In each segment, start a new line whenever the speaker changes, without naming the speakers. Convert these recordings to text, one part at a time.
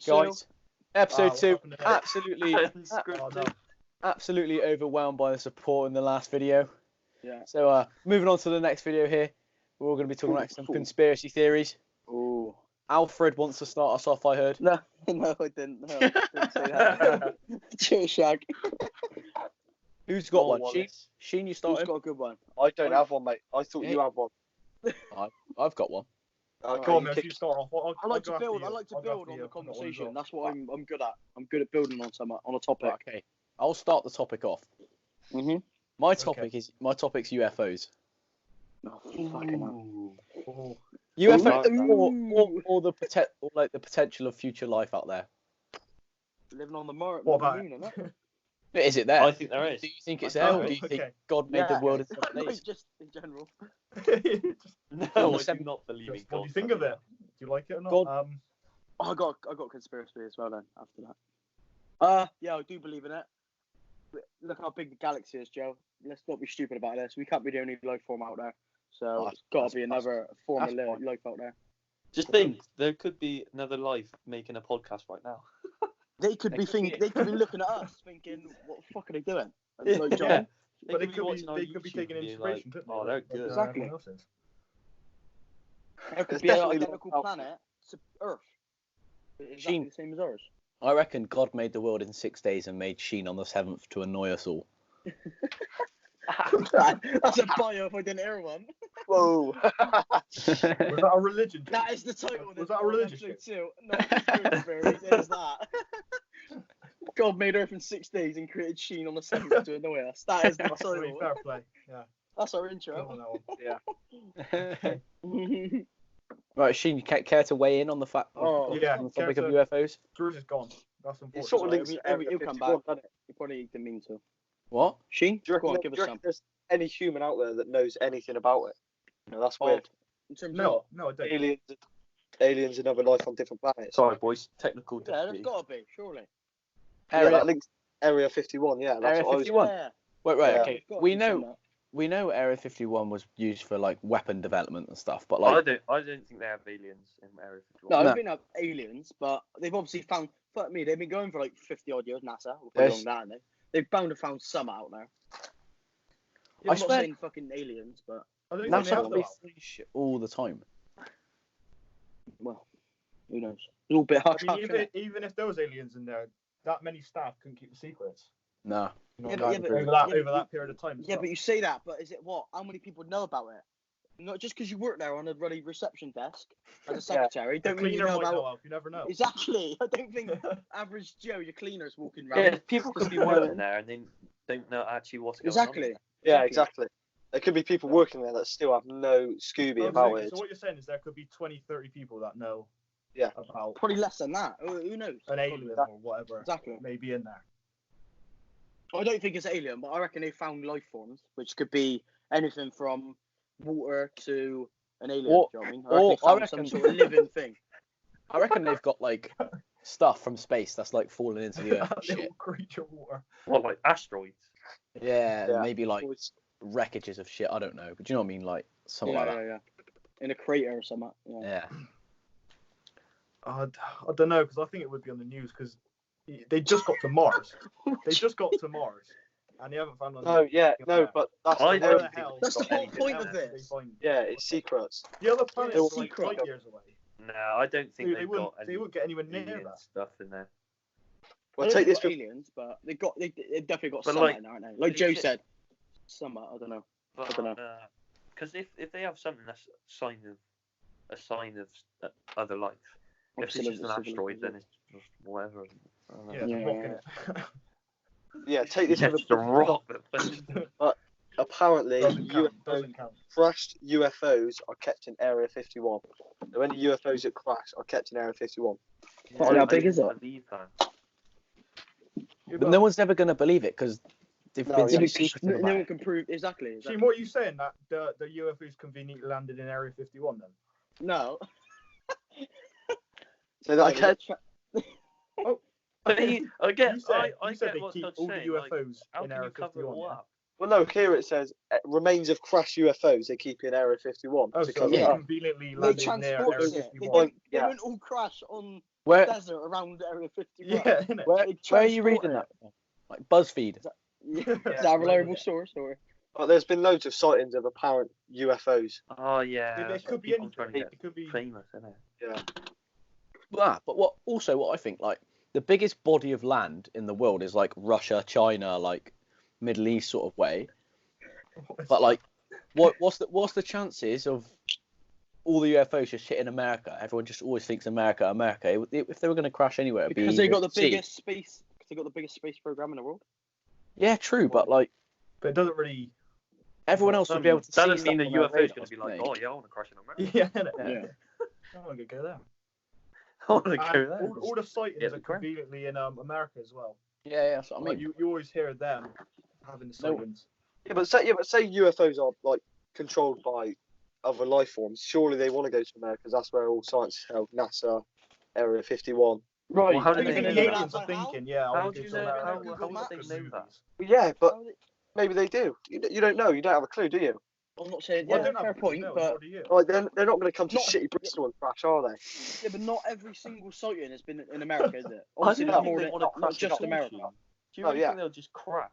Guys, episode 2,
Absolutely
overwhelmed by the support in the last video.
Yeah.
So moving on to the next video here, we're all going to be talking about some conspiracy theories.
Ooh.
Alfred wants to start us off, I heard.
No, I didn't. No, I didn't say that. Cheers, Shag.
Who's got one? Sheen, you started?
Who's got a good one?
I don't have one, mate. I thought you had one.
I've got one.
Go on, you start off.
I like to build on the conversation. That's what I'm good at. I'm good at building on a topic.
Okay, I'll start the topic off. My topic's UFOs.
Oh, fucking hell.
UFOs or the potential of future life out there.
Living on the moon, isn't it?
Is it there?
I think there is.
Do you think it's there, or do you think God made the world in 7 days?
Just in general.
No, I do not believe in God.
What do you think of it? Do you like it or not?
I got conspiracy as well then after that. Yeah, I do believe in it. Look how big the galaxy is, Joe. Let's not be stupid about this. We can't be the only life form out there. So it's got to be another form of life out there.
Just think, there could be another life making a podcast right now.
They could be looking at us thinking, what the fuck are they doing? Like, John,
Yeah.
But they could
YouTube
be taking
and
inspiration.
like, oh, they're good.
Exactly. There could
It's
be an
definitely
identical
not
planet to Earth. Exactly the same as ours.
I reckon God made the world in 6 days and made Sheen on the 7th to annoy us all.
That's a bio if I didn't hear one.
Whoa.
Was that a religion?
That is the title.
Was that a religion?
Too. Not conspiracy, it is that. God made Earth in 6 days and created Sheen on the 7th to annoy us. That is the title.
Fair play. Yeah.
That's our intro.
Yeah.
Right, Sheen, you care to weigh in on the fact on the topic of UFOs?
Drew's is gone. That's unfortunate.
It sort of links
He'll come back. He probably didn't mean to.
What?
Sheen?
Do you
Go on,
reckon,
give us some.
there's any human out there that knows anything about it? You know, that's weird.
In terms
No, I
of
don't.
Aliens and other life on different planets.
Sorry, boys. Technical
yeah, there's
difficulty.
got to be, surely.
That links Area 51. Yeah, that's
Area
what
51.
Yeah.
Wait,
Yeah.
okay. We know Area 51 was used for like weapon development and stuff, but like
I don't think they have aliens in Area 51.
No, I don't think they have aliens, but they've obviously found. Fuck me, they've been going for like 50 odd years. NASA, or for long that, haven't they? They've bound to found some out there.
Yeah,
I'm not saying fucking aliens, but
I don't think
NASA
they have
release shit all the time.
well, who knows? It's all a bit hard.
I mean, even if there was aliens in there, that many staff couldn't keep the secrets.
No.
Over that period of time.
Yeah, but you say that, but is it what? How many people know about it? Not just because you work there on a bloody reception desk as a secretary, don't mean you know about.
You never know.
Exactly. I don't think average Joe, your cleaner's walking around.
Yeah, people could be working there and they don't know actually what's going on.
Exactly.
Yeah, exactly. There could be people working there that still have no Scooby about it.
So what you're saying is there could be 20, 30 people that know about
Probably less than that. Who knows?
an alien or whatever
Exactly.
may be in there.
I don't think it's alien, but I reckon they found life forms, which could be anything from water to an alien.
Or-
do you know what I mean?
I reckon
some sort of living thing.
I reckon they've got like stuff from space that's like falling into the earth. and
Little
shit.
creature water.
What, like asteroids?
Yeah, maybe like wreckages of shit. I don't know, but do you know what I mean? Like something like that.
Yeah. In a crater or something.
Yeah.
I don't know, because I think it would be on the news, because they just got to Mars. They just got to Mars, and they haven't found.
But that's
I
the
don't
whole-
think
That's the
got
whole
anything
point
else.
of this.
Yeah, it's secrets.
The other planets
They'll
are like
secret.
5 years away.
No, I don't think
They
they've
wouldn't
got
get anywhere near
alien
that.
stuff in there.
Well,
I don't
take this.
think aliens, but they've definitely got
But
some
like-
in there, aren't they? Like Joe said, some. I don't know. I don't know.
Because if they have something that's a sign of other life, if it's just an asteroid, then it's just whatever. I don't know.
Yeah,
Yeah.
rocket.
Yeah, take this.
Yeah,
with
it's a
a
rock.
Apparently,
Doesn't count.
crashed UFOs are kept in Area 51. So any UFOs that crash are kept in Area 51.
How big is it?
I believe that.
But no one's ever going to believe it because they've been so secretive
No
about
one
it.
can prove exactly.
See, what are you saying? That the UFOs conveniently landed in Area 51 then?
No.
So that again.
But I get
You said
what
they
Todd's
keep all the
saying. Like,
UFOs
how
in
can
Area
you cover it
51.
all
Yeah?
up?
Well, no, here it says remains of crashed UFOs they keep in Area 51
Oh,
to
so
cover
they
it up.
conveniently
They
landed near
transport
Area
it.
51.
They don't all crash on
Where
desert around Area 51.
Yeah, innit?
where
They
where are you
transport
reading
it.
that from? Like BuzzFeed?
Yeah, is that a reliable source or?
But there's been loads of sightings of apparent UFOs.
Oh yeah.
It
that's
could
what
be
people
anything.
trying to get
It could be.
famous, isn't it?
Yeah.
But what I think, like, the biggest body of land in the world is like Russia, China, like Middle East sort of way. But like, what's the chances of all the UFOs just hitting America? Everyone just always thinks America. If they were going to crash anywhere, it'd
Because
be
they got the
sea.
biggest space. Because they got the biggest space program in the world.
Yeah, true, but like
But it doesn't really.
everyone else would be able to see.
Doesn't mean the
stuff on their
UFO is
radars,
going to be like,
mate.
oh yeah, I want to crash in America.
Yeah, innit?
Yeah.
I want to go there.
I want to go
And
there.
all the sightings
Yeah,
are conveniently in America as well.
Yeah, that's what I
Like,
mean.
you always hear them having the sightings.
Yeah, but say UFOs are like controlled by other life forms. Surely they want to go to America because that's where all science is held. NASA, Area 51.
Right.
Well, how
I
do
think
they
the
know
aliens
that?
are thinking, yeah. I
How
wanna
do
go
you
to
know?
America
How
because
would
of
they
the
know that?
movies.
Yeah, but maybe they do. You don't know. You don't have a clue, do you?
I'm not saying.
I
Yeah,
don't have
fair
a clue,
point.
no,
But
nor do you.
Like they're not going to come to
Not-
shitty Bristol and crash, are they?
yeah, but not every single sighting has been in America, is it?
I
Obviously,
don't
there's
think
more
they
than
want to
not
crash
just
at all,
America.
Sheen. Do you
Oh,
really
yeah.
think they'll just crash?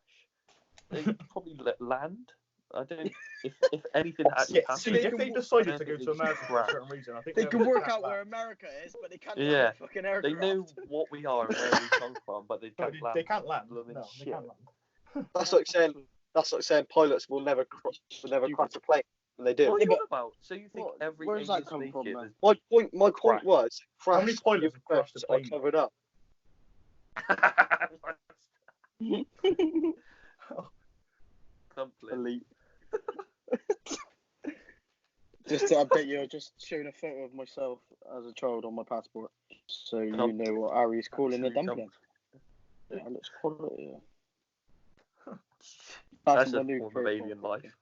They probably land. I don't. If anything actually
Yeah,
happens,
see,
they
if
can
they
walk-
decided
I
to
don't
go
think
to
they just
America for a
crash.
certain reason, I think
They
they'll
can work
catch
out
that.
where America is, but they can't
Yeah.
land a fucking
They
aircraft.
know what we are and where we come from, but they
No,
can't land.
they can't land.
Blooming
No, they
shit.
can't land.
That's like saying pilots will never crash a plane, and they do.
What are
Yeah,
you
but-
on about? So you think
What-
every
where's that
alien
come from,
spaceship
man?
is
My point was,
How many
crash
pilots have crashed a
UFOs are
plane?
covered up.
Complete.
Elite. Just to update you, I just showed a photo of myself as a child on my passport, so you know what Ari's calling the
Absolute
dumpling. Yeah, let's call it. Yeah.
That's
my
a
new
form of
profile
alien life.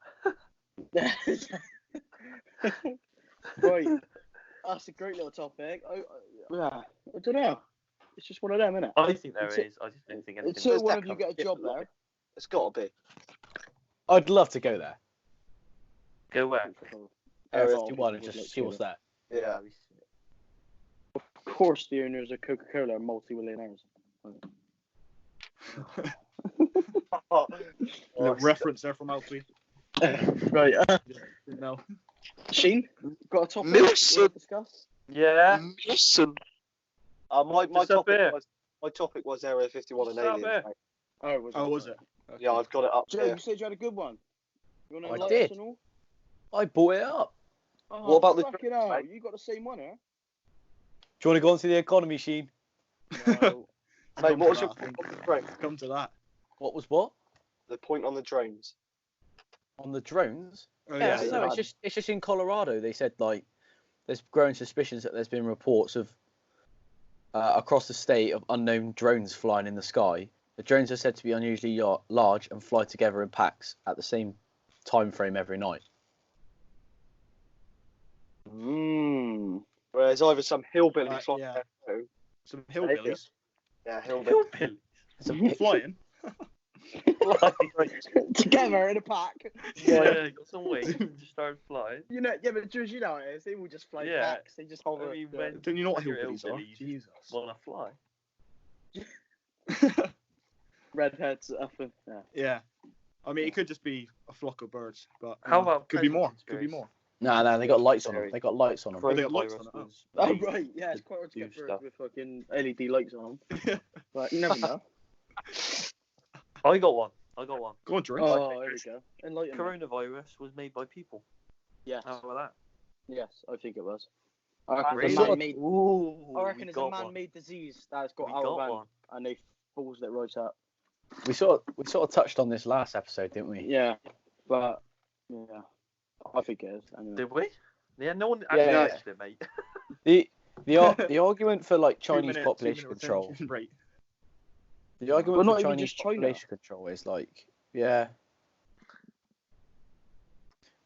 Right, that's a great little topic. I don't know. It's just one of them, isn't it?
I think there
It's
is. I just don't think anything.
Until
There's
one of you
definitely
get a job there.
It's got to be.
I'd love to go there.
Go where?
Area
Oh,
51 and
would like
just
to
see
go
what's
there.
there.
Yeah.
Of course, the owners of Coca-Cola are multi-millionaires.
Little reference there from Alfie.
Right.
No.
Sheen, got a topic
Milson.
to discuss?
Yeah.
Listen. My
Just up here.
topic was Area 51 and
Just up
aliens.
here.
Mate.
Oh,
Was it?
Yeah, I've got it up
Joe,
here.
you said you had a good one. You want to
I
enlighten
did.
us and all?
I bought it up.
Oh,
What about the
fucking
drones,
hell,
mate?
you got the same one, huh?
Do you want to go on to the economy, Sheen?
No.
Mate, what was your
Come to
point on the drones?
Come to that.
What was what?
The point on the drones.
On the drones?
Oh
Yeah,
yeah.
no, it's just in Colorado. They said like there's growing suspicions that there's been reports of across the state of unknown drones flying in the sky. The drones are said to be unusually large and fly together in packs at the same time frame every night.
Whereas either some hillbilly flying
yeah.
their drone.
Some hillbillies.
Yeah, hillbilly.
Hillbilly.
Flying.
Together in a pack.
Yeah, got some wings. Just started flying.
You know, yeah, but Jules, you know how it is. They will just fly
Yeah.
packs. They just hover.
I mean,
yeah.
when
Don't you know what
You're
hillbillies are?
hillbillies.
Jesus.
wanna fly.
Redheads up and yeah.
Yeah. I mean, it could just be a flock of birds, but
How about
could be more.
president
Could be
conspiracy?
more.
No, they got lights on them. They got lights on them.
They got lights on it,
Coronavirus
oh.
was
Oh
made
right, yeah, it's
to
quite hard to
do
get birds
stuff.
with fucking LED lights on them. But you never know.
I got one.
Go on, drink.
Oh, there we go. Enlighten me.
Coronavirus was made by people.
Yes,
How about
yes, I think it was. I reckon
that?
it's a
Really?
man-made.
Ooh,
I reckon
we
it's a
got one.
man-made disease that's got
We
out of
got
hand,
one.
and they balls it right up.
We sort of touched on this last episode, didn't we?
Yeah, but yeah, I think it is. Anyway.
Did we? Yeah, no one actually
Yeah.
watched it, mate.
The argument for like Chinese
2 minute
population control.
retention rate.
The argument
Well,
for
not even
Chinese
just China.
population control is like, yeah,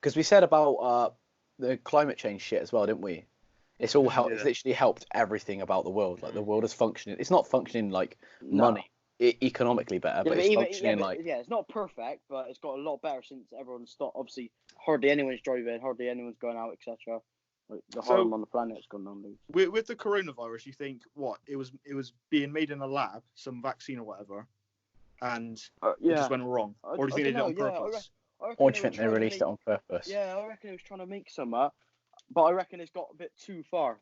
because we said about the climate change shit as well, didn't we? It's all helped. It's
Yeah.
literally helped everything about the world. Like the world is functioning. It's not functioning like
No.
money, economically better, but it's functioning like.
yeah, it's not perfect, but it's got a lot better since everyone's stopped. Obviously, hardly anyone's driving, hardly anyone's going out, etc. Like the
So-
harm on the planet's gone down.
With the coronavirus, you think what it was being made in a lab, some vaccine or whatever, and it
Yeah.
just went wrong, or do you think they did it on purpose?
Or do you think they released it on purpose?
Yeah, I reckon it was trying to make some up, but I reckon it's got a bit too far.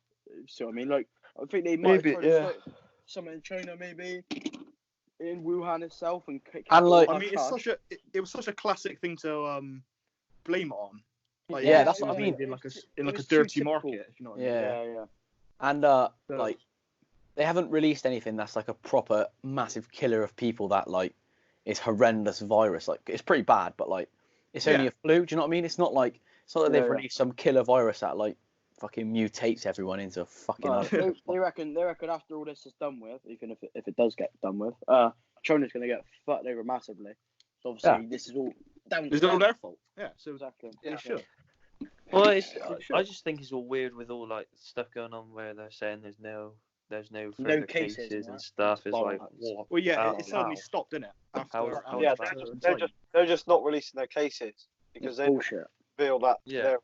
So I mean, like, I think they might have tried to start something in China, maybe in Wuhan itself, and
like-
I mean, it was such a classic thing to blame it on. Like,
Yeah,
it
that's
was
what I mean.
made in like
It
a
was too
dirty
typical.
market, if you know what I mean.
Yeah.
Yeah.
And like, they haven't released anything that's like a proper massive killer of people that like is horrendous virus. Like, it's pretty bad, but like, it's only
Yeah.
a flu. Do you know what I mean? It's not like they've
Yeah.
released some killer virus that like fucking mutates everyone into fucking.
They reckon after all this is done with, even if it does get done with, China's gonna get fucked over massively. So obviously this is all down to
It's all
them.
their fault. Yeah, so
Exactly.
they should.
Well,
Sure.
I just think it's all weird with all like stuff going on where they're saying there's no further
cases,
and stuff. It's like,
bollocks.
what?
Well, yeah,
How-
it suddenly
how?
stopped, didn't it?
How-
Yeah,
after
they're just not releasing their cases because
It's
they
bullshit.
feel that
Yeah.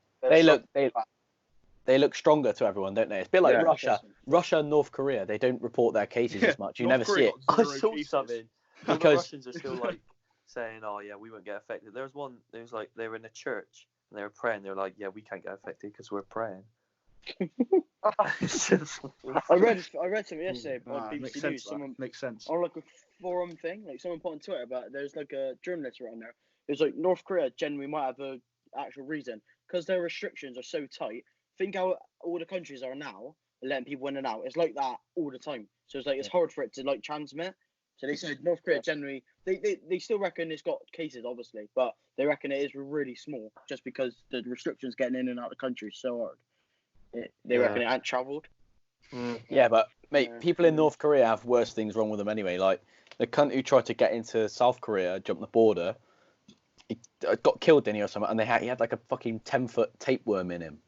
They look stronger to everyone, don't they? It's a bit like
Yeah.
Russia and North Korea. They don't report their cases as much. You
North
never
Korea
see it.
got
I
zero
saw
cases.
something. The
Because-
Russians are still like saying, "Oh yeah, we won't get affected." There was like they were in a church and they were praying. They were like, "Yeah, we can't get affected because we're praying." It's just-
I read something yesterday on
Makes
BBC
sense.
News.
That.
Someone
Makes sense.
on like a forum thing, like someone put on Twitter about there's like a journalist around there. It was like North Korea genuinely might have a actual reason because their restrictions are so tight. Think how all the countries are now, letting people in and out. It's like that all the time. So it's like it's hard for it to like transmit. So they said North Korea generally they still reckon it's got cases obviously, but they reckon it is really small just because the restrictions getting in and out of the country is so hard. They reckon it ain't travelled.
Yeah, but mate,
Yeah.
people in North Korea have worse things wrong with them anyway. Like the cunt who tried to get into South Korea, jumped the border, he got killed, didn't he, or something? And he had like a fucking 10-foot tapeworm in him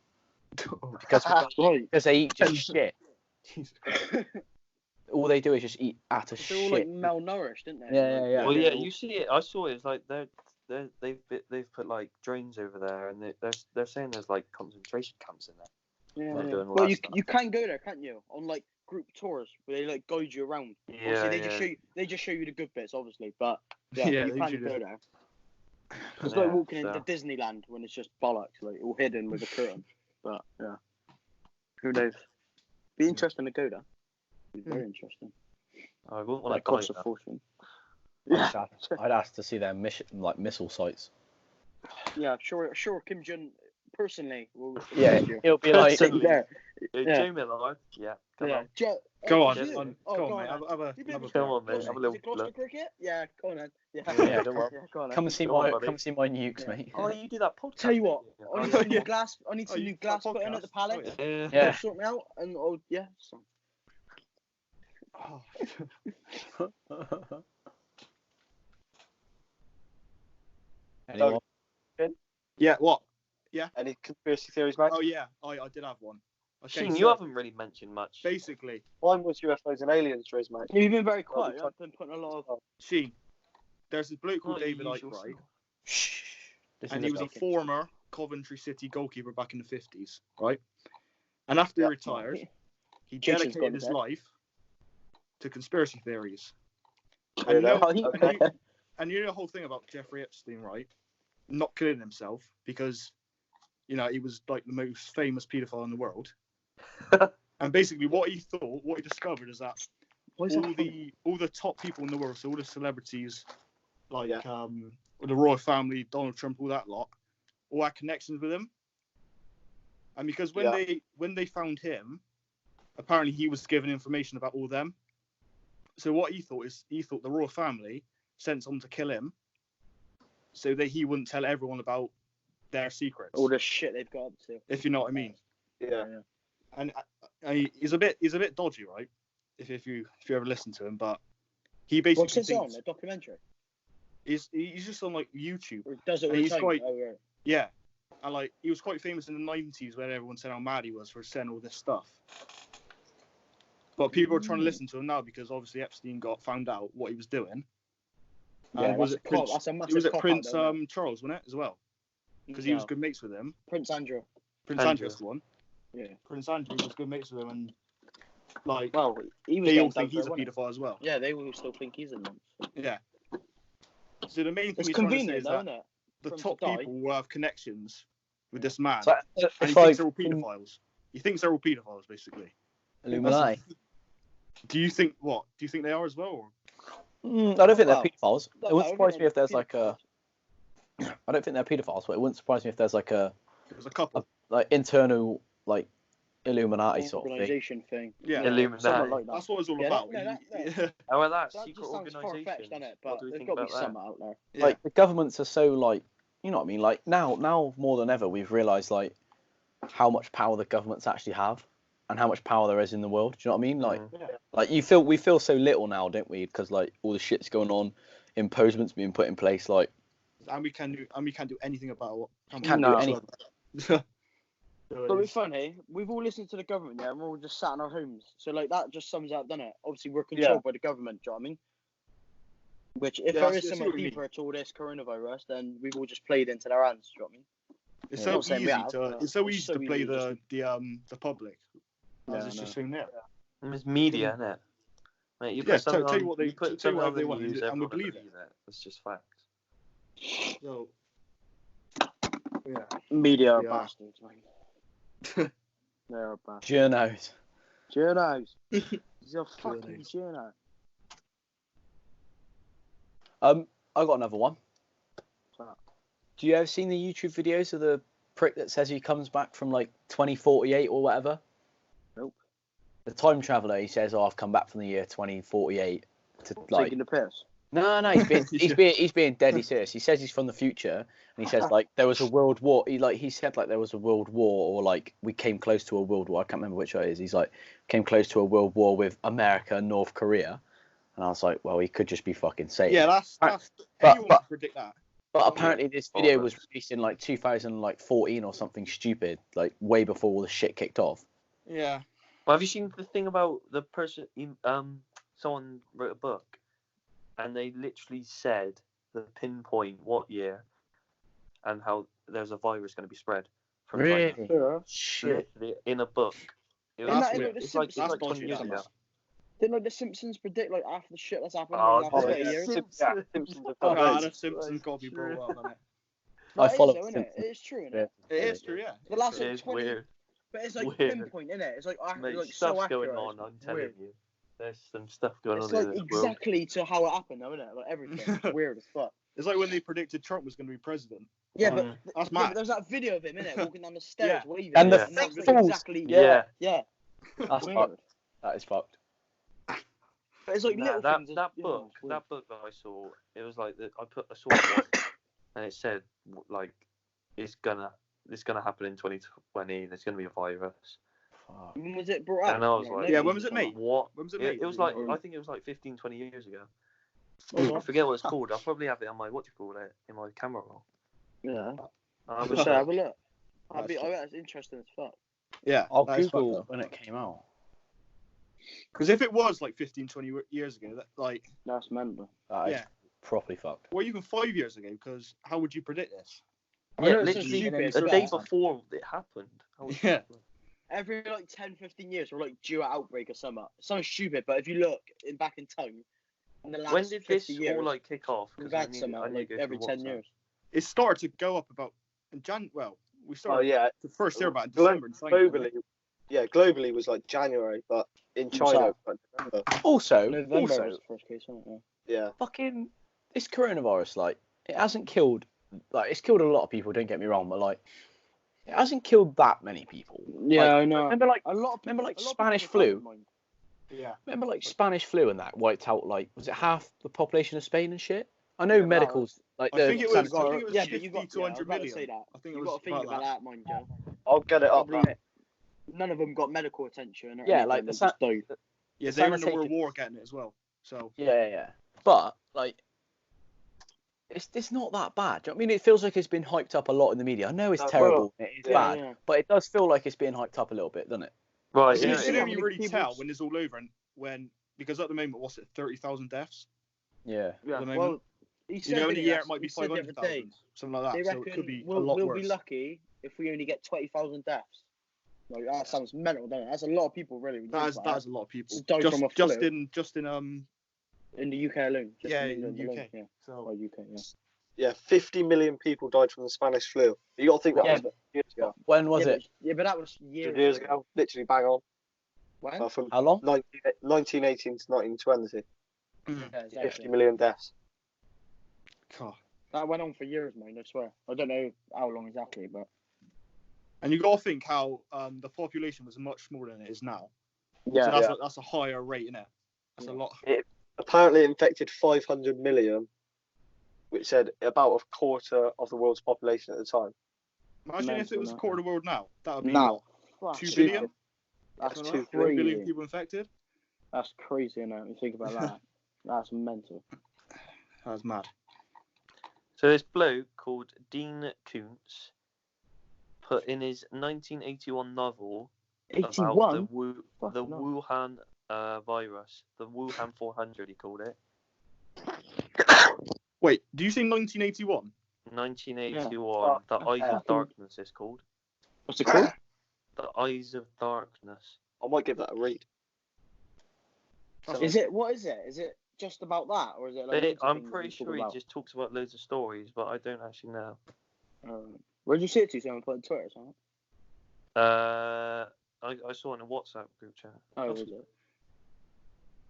because
Right.
they eat just shit.
Jesus.
All they do is just eat utter
They're all
shit.
like malnourished, didn't they?
Yeah, yeah.
Well, yeah, you see it. I saw it. It's like they've put like drones over there, and they're saying there's like concentration camps in there.
Yeah.
They're doing all
Well,
that
you
stuff.
you can go there, can't you? On like group tours where they like guide you around.
Yeah,
Obviously, they just show you the good bits, obviously, but yeah,
Yeah,
you
they
can
do.
go there. It's
Yeah,
like walking
so-
into Disneyland when it's just bollocks, like all hidden with a curtain. But yeah, who knows? Be interesting to go there. Be very interesting.
I wouldn't want
Like
to
cost
die
a fortune.
I'd ask to see their missile sites.
Yeah, sure. Kim Jong personally will.
Yeah,
assist you.
it'll be like
Personally.
Yeah. Yeah.
Joe Millard, yeah, come
Yeah.
on.
Go on,
you?
go on,
Oh,
go on, mate. Have a
You been
another
Come
beer.
on, mate. Have a little
Is it Gloucester
look.
cricket? Yeah, go on then. Yeah,
Yeah,
come on.
go on then.
come and see
Go on,
my
buddy.
nukes,
Yeah.
mate.
Oh, you do that podcast.
Tell you what,
don't
I
you?
need some
yeah.
new glass. I need some
you
new
do that
glass put in at the
podcast?
Palace.
Oh, yeah.
Yeah.
Sort me out, and yeah. So.
Anyone?
Yeah, what?
Any conspiracy theories, mate?
Oh, yeah, I did have one. Okay,
Sheen,
so
you haven't really mentioned much.
basically,
Mine was UFOs and aliens, Riz, mate.
You've been very quiet. I've been putting a lot of.
Sheen, there's this bloke called
Not your
David
usual
Icke, right?
self.
Shh. This
And
is
he was a
bacon.
former Coventry City goalkeeper back in the 50s, right? And after he retired, he
Jason's
dedicated
gone
his
there.
life to conspiracy theories.
Yeah,
And,
that-
and you know the whole thing about Jeffrey Epstein, right? Not killing himself because, you know, he was like the most famous paedophile in the world. And basically what he discovered is that
Why is that funny?
all the top people in the world, so all the celebrities, like the royal family, Donald Trump, all that lot, all had connections with him. And because when they found him, apparently he was given information about all them. So what he thought the royal family sent someone to kill him, so that he wouldn't tell everyone about their secrets.
All the shit they've got up to.
If you know what I mean.
Yeah.
And he's a bit dodgy, right? If you ever listen to him, but he basically
What's this on?
thinks
A documentary?
he's just on like YouTube.
Or does it all
And
the
he's
time?
quite-
Oh, right.
Yeah, and like he was quite famous in the 90s when everyone said how mad he was for saying all this stuff. But people are trying to listen to him now because obviously Epstein got found out what he was doing.
Yeah,
Was
that's
it Prince?
that's a massive
It was at
cop-out,
Prince
though, isn't
Charles, wasn't it, as well?
it?
Because he was
No,
good mates with him.
Prince Andrew.
Prince
Andrew.
Andrew's the one.
Yeah.
Prince Andrew was good mates with him, and like
Well, he was
they all
getting
think
done
he's a
for it, wasn't
paedophile as well.
he? Yeah, they all still think he's a nonce.
Yeah. So the main thing
It's
he's trying to say
convenient,
is
though,
that
isn't it?
the
For him to
top
die.
people will have connections with this man,
So
and
if
he
I
thinks they're all paedophiles. He thinks they're all paedophiles, basically.
Illuminati.
Do you think what? Do you think they are as well? Or?
I don't think they're
Well,
paedophiles.
no,
It wouldn't
I
surprise
think
me if there's
they're
like a. I don't think they're paedophiles, but it wouldn't surprise me if there's like a
There's a couple.
like internal like Illuminati sort of thing.
Organisation thing.
Yeah.
Illuminati.
Something like that.
That's what it's all
Yeah,
about.
that-
Yeah.
Oh, well, that
That
secret
just sounds far-fetched,
organisation.
doesn't it?
What
But
do we
there's
think
got to be
about that?
something out there.
Yeah.
Like the governments are so like, you know what I mean? Like now more than ever, we've realised like how much power the governments actually have and how much power there is in the world. Do you know what I mean? Like, like we feel so little now, don't we? Because like all the shit's going on, imposements being put in place, like.
And we can't do anything about it.
Can't do anything.
But it's funny, we've all listened to the government, yeah, and we're all just sat in our homes. So, like, that just sums up, doesn't it? Obviously, we're controlled by the government, do you know what I mean? Which, if
Yeah,
there
I
is
see
something
what you
deeper to all this coronavirus, then we've all just played into their hands, do you know what I mean?
It's
Yeah.
so
Not saying
easy
we have,
to
but
it's so
it's
easy
so
to play
easy to
the public. As it's just thing there.
It's media, isn't it? Mate, you
Yeah,
put something
tell you
on,
what they-
you put
tell you
something
whatever
on
they
the
want,
news,
and we
everyone will
believe
believe it. It's just facts.
So yeah.
Media are
Yeah.
bastards, mate. They're bastards.
Journos.
Journos. He's a fucking journo.
I got another one.
What's that?
Do you ever seen the YouTube videos of the prick that says he comes back from like 2048 or whatever?
Nope.
The time traveller, he says, "Oh, I've come back from the year 2048 to like."
Taking the piss.
No, he's being deadly serious. He says he's from the future, and he says like there was a world war. He said like there was a world war, or like we came close to a world war. I can't remember which one it is. He's like came close to a world war with America and North Korea, and I was like, well, he could just be fucking saying.
Yeah, that's
But-
anyone can predict that.
But apparently this video was released in like 2014 or something stupid, like way before all the shit kicked off.
Yeah.
Well, have you seen the thing about the person? Someone wrote a book, and they literally said the pinpoint what year, and how there's a virus going to be spread from China.
Yeah.
Shit.
Literally in a book. It
Isn't
was,
that in, like, the
it's like
Simpsons?
20 years
That's
ago.
Didn't like the Simpsons predict like after the shit that's happened
Oh,
in the last
yeah.
20 years?
Yeah, Simpsons have
Oh,
done
the Simpsons got to be brought up, hasn't it?
No,
I
it is
follow
though, innit?
Simpsons.
It is true, innit?
Yeah.
It is true, yeah.
The last
It
like
is
20,
weird.
but it's like
Weird.
pinpoint, innit? It's like,
Mate,
like
stuff's
so accurate.
going on, I'm
It's
telling
weird.
you. There's some stuff going
It's
on
like
in this world.
exactly to how it happened, though, innit? Like everything. It's weird as fuck.
It's like when they predicted Trump was going to be president.
Yeah,
Mm.
but
That's
yeah,
mad.
but there's that video of him, innit? Walking down the stairs, waving.
And the
that's like
fools.
exactly.
Yeah.
Yeah.
That's
Weird.
fucked. That is fucked.
But it's like
Nah,
little
that
things.
that
yeah,
book,
it's weird.
that book that I saw, it was like I saw one, and it said like it's gonna happen in 2020. There's gonna be a virus.
Fuck.
When was it brought up?
And I was like,
Yeah, when was it made?
What?
When was it
It,
made?
it was like I think it was like 15, 20 years ago.
Oh,
I forget what it's called. I'll probably have it on my in my camera roll.
yeah.
I
Let's
was
have a look. I
That's
bet it's interesting as fuck.
Yeah.
I'll
that is
Google
fucked up.
when it came out.
Because if it was like 15, 20 years ago, that, like,
That's mental.
That is
yeah.
properly fucked.
or even 5 years ago, because how would you predict this?
I
Yeah,
know it's so
literally
stupid,
the
but
day before it happened. How was
Yeah.
it?
every like 10, 15 years, we're like due an outbreak or something. It sounds stupid, but if you look back in time, in the last
When did
50
this
years,
all like kick off? 'Cause
we've
I
had
need-
some
I need to
like
go
every
through
10
WhatsApp.
years.
It started to go up about in Well, we
Oh
started
yeah,
to first hear about it in
Glo-
December in China.
globally. Yeah, globally was like January, but in China, it was like November.
Also,
November was
also,
the first case, wasn't it?
Yeah,
fucking this coronavirus, like, it hasn't killed, like, it's killed a lot of people. Don't get me wrong, but like, it hasn't killed that many people.
Yeah,
Like,
I know.
Remember, like,
A lot of
remember, like,
a lot of
Spanish
people
flu?
recovered, mind.
Yeah.
Remember, like, Spanish flu and that wiped out, like, was it half the population of Spain and shit? I know
Yeah,
medicals, like,
I
the
think it was. I think it was
Yeah, but
50
you got
to
yeah, I was
100
about to
million.
say that.
I think it
You
was
got to think about
that.
that, mind you.
I'll get it up.
Probably none of them got medical attention. Or
Yeah,
anything,
like
they
the
just died.
Yeah, they were in the
sanitation-
World War getting it as well. So
yeah. But like, it's not that bad. Do you know what I mean? It feels like it's been hyped up a lot in the media. I know it's
No,
terrible, it is
yeah,
bad,
yeah.
but it does feel like it's being hyped up a little bit, doesn't it?
Right.
you
Yeah,
can
yeah.
only really
People-
tell when it's all over and when because at the moment what's it 30,000 deaths.
Yeah.
Yeah,
at the moment.
well, he
You
said
know, in a
the
year
other-
it might be
he said the other day,
500,000, something like
They
that. So
reckon
it could be
we'll
a lot
be
worse.
lucky if we only get 20,000 deaths. Like, that sounds mental, doesn't it? That's a lot of people, really.
That is a lot of people.
Just died from a
Just
flu.
in
the UK alone. Just
yeah,
in
in the
England
UK.
alone, yeah.
So
Oh, UK, yeah.
Yeah, 50 million people died from the Spanish flu. You got to think that
Yeah,
was years ago.
When was it?
But that was
Years ago, literally bang on.
When?
From
How long?
1918 to 1920.
Yeah,
50
exactly.
million deaths.
God.
That went on for years, mate, I swear. I don't know how long exactly, but...
And you got to think how the population was much smaller than it is now.
Yeah.
So that's a higher rate, innit? That's a lot.
It apparently infected 500 million, which said about a quarter of the world's population at the time.
Imagine if it was a quarter of the world now. That would be
Now.
what, 2
Stupid.
billion?
That's
That's
3 billion
crazy.
people infected?
That's crazy, innit? You think about that. That's mental.
That's mad.
So this bloke called Dean Koontz put in his 1981 novel about
81?
the Wuhan virus, the Wuhan 400, he called it.
Wait, do you say 1981?
1981, The Eyes of Darkness is called.
What's it called?
The Eyes of Darkness.
I might give that a read.
What is it? Is it just about that? Or is it like...
I'm pretty sure he just talks about loads of stories, but I don't actually know.
Where'd you see it to? Someone put it on Twitter or something?
I saw it in a WhatsApp group chat.
Oh, was it?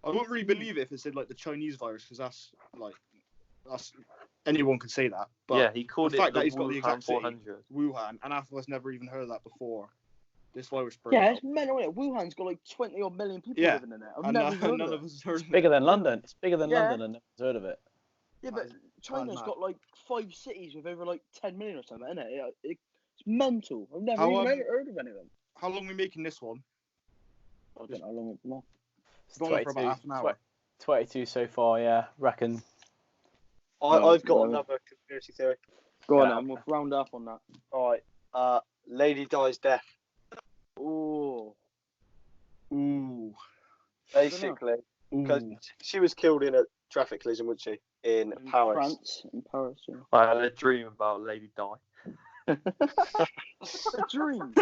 I wouldn't really believe it if it said like the Chinese virus, because that's anyone could say that. But
yeah, he called
the
it
fact
the
that he's got the
Wuhan
exact city,
400.
Wuhan, and half of us never even heard of that before. This virus spread.
Yeah, it's mental, isn't it? Wuhan's got like 20 odd million people living in it. I've never heard
none
of
of
it.
us heard of
It's bigger
it.
than London. It's bigger than
Yeah.
London, and no one's heard of it.
Yeah, but China's
mad.
got like 5 cities with over like 10 million or something, isn't it? It's mental. I've never
How,
even heard of any of them.
How long are we making this one?
I don't know how long it's been.
It's gone on for about half an hour.
22 so far, yeah. Reckon.
I've got another conspiracy theory.
Go on, then. We'll round up on that.
All right. Lady Di's death.
Ooh.
Basically, because she was killed in a traffic collision, wasn't she? In Paris.
France. In Paris, yeah.
I had a dream about Lady Di.
A dream.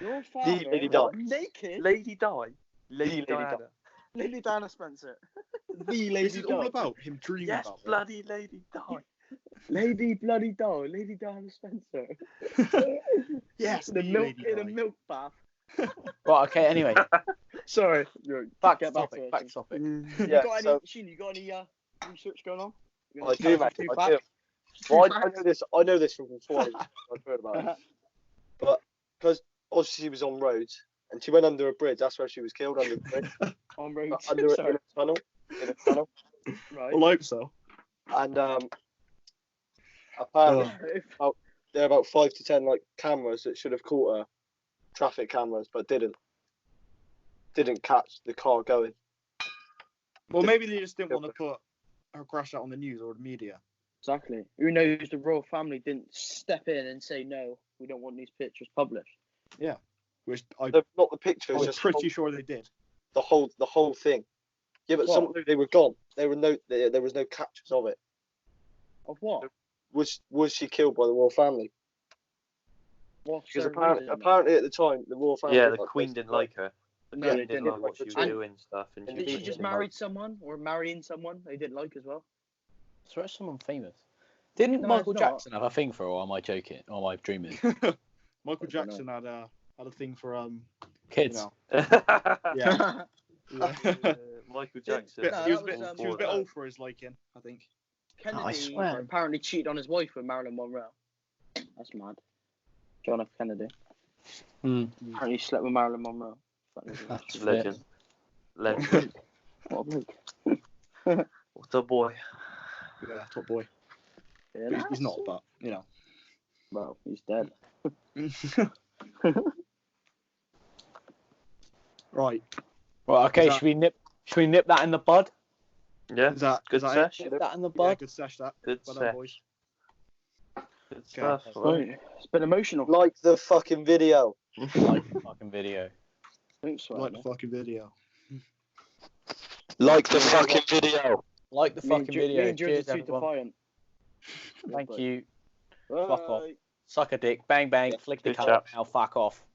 Your father
Lady
got
Di.
naked.
Lady Di. Lady
Lady
Diana.
Di.
Lady Diana Spencer. The Lady
This is all
Di.
about him dreaming
Yes,
about it.
bloody Lady Di.
Lady bloody Di. Lady Diana Spencer.
Yes,
in a
the
milk
Lady
in a
Di.
milk bath.
Right, okay, anyway.
Sorry.
Back
Get
to
back
topic.
to
Back to topic.
Yeah,
You got any research going on? You
I
gonna
do,
tell us
mate.
a few
I do.
facts?
Well, I know this from before. I've heard about it. But because obviously she was on roads and she went under a bridge. That's where she was killed, under the bridge.
On road.
In a
Sorry.
tunnel. In a tunnel.
Right.
I like so.
And apparently there are about 5 to 10 like cameras that should have caught her, traffic cameras, but didn't catch the car going.
Well, maybe they just didn't want to put her crash out on the news or the media.
Exactly. Who knows? The royal family didn't step in and say no. We don't want these pictures published.
Yeah, which
Not the pictures,
I'm
just
pretty sure they did.
the whole thing. Yeah, but they were gone. There was no captures of it.
Of what?
Was she killed by the royal family? Because apparently at the time the royal family.
Yeah, the Queen didn't like her. The
No,
Queen
they
didn't
didn't
like what she was doing and stuff. And
Did she just married someone or marrying someone they didn't like as well?
So that's someone famous. Didn't
No,
Michael
it's not.
Jackson have a thing for her, or am I joking? Or am I dreaming?
Michael Jackson had a thing for
Kids.
You know, yeah.
Michael Jackson.
He was a bit old for his liking, I think.
Kennedy
I swear.
apparently cheated on his wife with Marilyn Monroe. That's mad. John F. Kennedy. Apparently slept with Marilyn Monroe.
That's
Legend. Legend.
What a bloke.
What a boy.
Yeah, top boy.
Yeah,
But he's not, but you know.
Well, he's dead.
Right.
Well, okay. Should we nip that in the bud?
Yeah.
Is that
Good
it?
sesh.
Nip that in the
Yeah,
bud.
good sesh that.
Good
Well done,
sesh.
boys.
Good stuff.
Right. It's been emotional.
Like the fucking video.
Like the fucking video.
Thanks,
Like the fucking video.
Like the fucking video.
Like the fucking video.
Me and George
Cheers,
are too
everyone.
defiant.
Thank you.
Bye.
Fuck off. Suck a dick, bang bang,
Yeah.
flick the
Good
cunt,
chaps.
now fuck off.